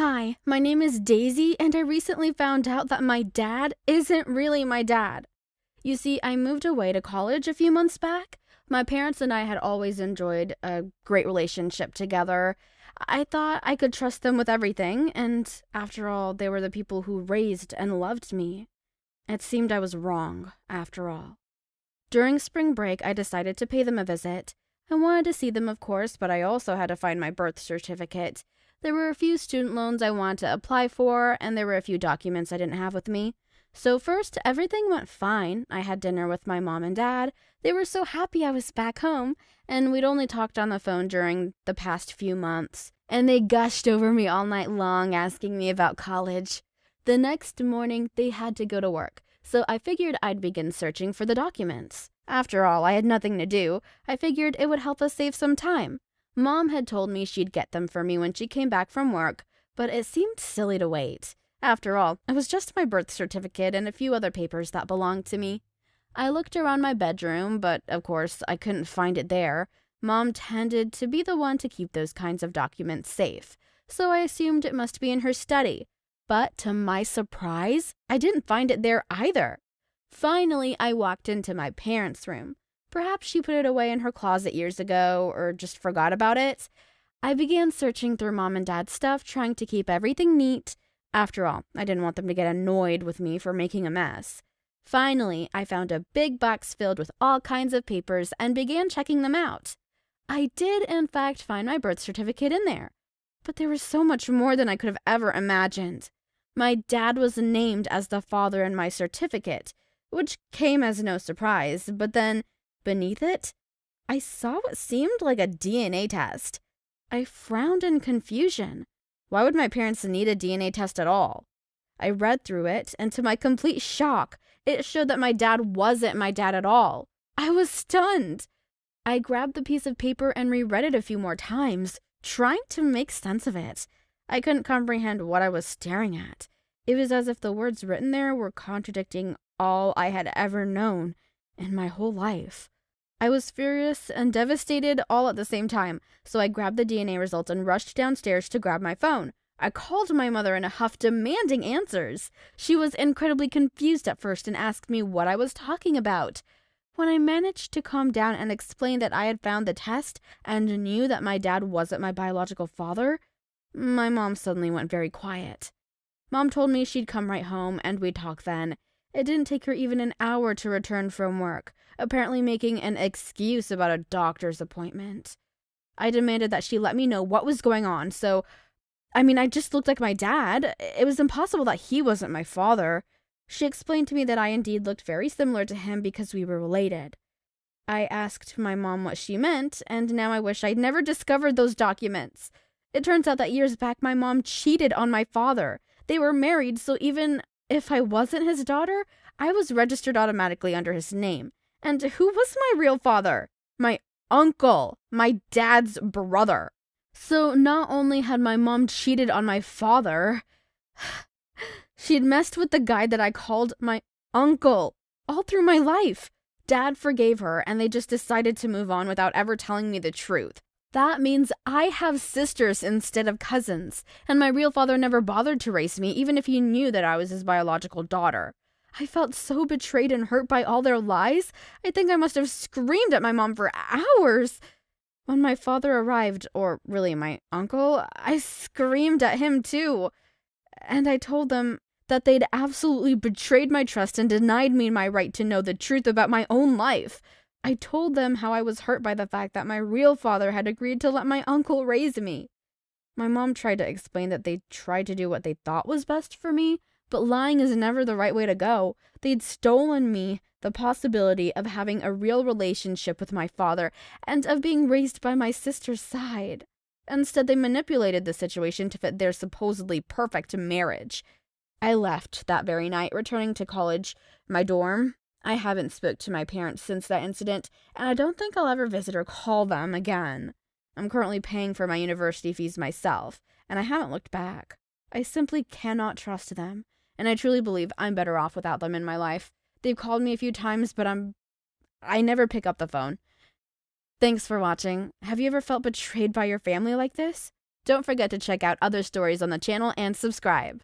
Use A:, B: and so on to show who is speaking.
A: Hi, my name is Daisy, and I recently found out that my dad isn't really my dad. You see, I moved away to college a few months back. My parents and I had always enjoyed a great relationship together. I thought I could trust them with everything, and after all, they were the people who raised and loved me. It seemed I was wrong, after all. During spring break, I decided to pay them a visit. I wanted to see them, of course, but I also had to find my birth certificate. There were a few student loans I wanted to apply for, and there were a few documents I didn't have with me. So first, everything went fine. I had dinner with my mom and dad. They were so happy I was back home, and we'd only talked on the phone during the past few months. And they gushed over me all night long, asking me about college. The next morning, they had to go to work, so I figured I'd begin searching for the documents. After all, I had nothing to do. I figured it would help us save some time. Mom had told me she'd get them for me when she came back from work, but it seemed silly to wait. After all, it was just my birth certificate and a few other papers that belonged to me. I looked around my bedroom, but of course I couldn't find it there. Mom tended to be the one to keep those kinds of documents safe, so I assumed it must be in her study. But to my surprise, I didn't find it there either. Finally, I walked into my parents' room. Perhaps she put it away in her closet years ago, or just forgot about it. I began searching through Mom and Dad's stuff, trying to keep everything neat. After all, I didn't want them to get annoyed with me for making a mess. Finally, I found a big box filled with all kinds of papers and began checking them out. I did, in fact, find my birth certificate in there. But there was so much more than I could have ever imagined. My dad was named as the father in my certificate, which came as no surprise, but then, beneath it, I saw what seemed like a DNA test. I frowned in confusion. Why would my parents need a DNA test at all? I read through it, and to my complete shock, it showed that my dad wasn't my dad at all. I was stunned. I grabbed the piece of paper and reread it a few more times, trying to make sense of it. I couldn't comprehend what I was staring at. It was as if the words written there were contradicting all I had ever known in my whole life. I was furious and devastated all at the same time, so I grabbed the DNA results and rushed downstairs to grab my phone. I called my mother in a huff, demanding answers. She was incredibly confused at first and asked me what I was talking about. When I managed to calm down and explain that I had found the test and knew that my dad wasn't my biological father, my mom suddenly went very quiet. Mom told me she'd come right home and we'd talk then. It didn't take her even an hour to return from work, apparently making an excuse about a doctor's appointment. I demanded that she let me know what was going on, I just looked like my dad. It was impossible that he wasn't my father. She explained to me that I indeed looked very similar to him because we were related. I asked my mom what she meant, and now I wish I'd never discovered those documents. It turns out that years back my mom cheated on my father. They were married, so even if I wasn't his daughter, I was registered automatically under his name. And who was my real father? My uncle, my dad's brother. So not only had my mom cheated on my father, she'd messed with the guy that I called my uncle all through my life. Dad forgave her, and they just decided to move on without ever telling me the truth. That means I have sisters instead of cousins, and my real father never bothered to raise me, even if he knew that I was his biological daughter. I felt so betrayed and hurt by all their lies. I think I must have screamed at my mom for hours. When my father arrived, or really my uncle, I screamed at him too. And I told them that they'd absolutely betrayed my trust and denied me my right to know the truth about my own life. I told them how I was hurt by the fact that my real father had agreed to let my uncle raise me. My mom tried to explain that they tried to do what they thought was best for me, but lying is never the right way to go. They'd stolen me the possibility of having a real relationship with my father and of being raised by my sister's side. Instead, they manipulated the situation to fit their supposedly perfect marriage. I left that very night, returning to college, my dorm. I haven't spoke to my parents since that incident, and I don't think I'll ever visit or call them again. I'm currently paying for my university fees myself, and I haven't looked back. I simply cannot trust them, and I truly believe I'm better off without them in my life. They've called me a few times, but I never pick up the phone. Thanks for watching. Have you ever felt betrayed by your family like this? Don't forget to check out other stories on the channel and subscribe.